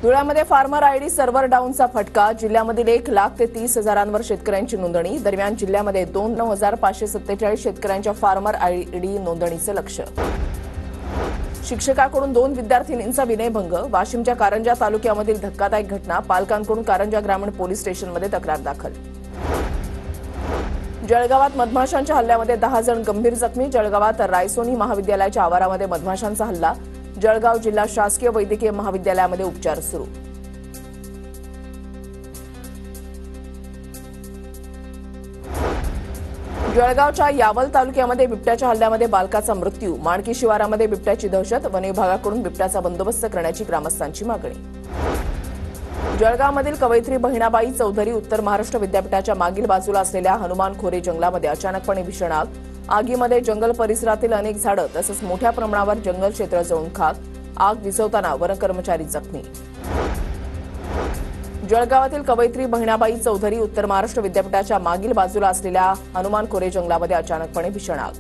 धुळ्यामध्ये farmer ID server डाऊनचा फटका. जिल्ह्यामधील 1,00,000 ते 30,000 शेतकऱ्यांची नोंदणी. दरम्यान जिल्ह्यामध्ये 9,547 शेतकऱ्यांच्या फार्मर आयडी नोंदणीचे लक्ष्य. शिक्षकाकडून 2 विद्यार्थिनींचा विनयभंग. वाशिमच्या कारंजा तालुक्यामधील धक्कादायक घटना. पालकांकडून कारंजा ग्रामीण पोलीस स्टेशनमध्ये तक्रार दाखल. जळगावात मधमाशांच्या हल्ल्यामध्ये 10 जण गंभीर जखमी. जळगावात रायसोनी महाविद्यालयाच्या आवारामध्ये मधमाशांचा हल्ला. जळगाव जिल्हा शासकीय वैद्यकीय महाविद्यालयामध्ये उपचार सुरू. जळगावच्या यावल तालुक्यामध्ये बिबट्याच्या हल्ल्यामध्ये बालकाचा मृत्यू. माणकी शिवारामध्ये बिबट्याची दहशत. वन विभागाकडून बिबट्याचा बंदोबस्त करण्याची ग्रामस्थांची मागणी. जळगावमधील कवयित्री बहिणाबाई चौधरी उत्तर महाराष्ट्र विद्यापीठाच्या मागील बाजूला असलेल्या हनुमान खोरे जंगलामध्ये अचानकपणे भीषण आग. आगीमध्ये जंगल परिसरातील अनेक झाडं तसंच मोठ्या प्रमाणावर जंगल क्षेत्र जळून खाक. आग विझवताना वन कर्मचारी जखमी. जळगावातील कवयित्री बहिणाबाई चौधरी उत्तर महाराष्ट्र विद्यापीठाच्या मागील बाजूला असलेल्या हनुमान खोरे जंगलामध्ये अचानकपणे भीषण आग.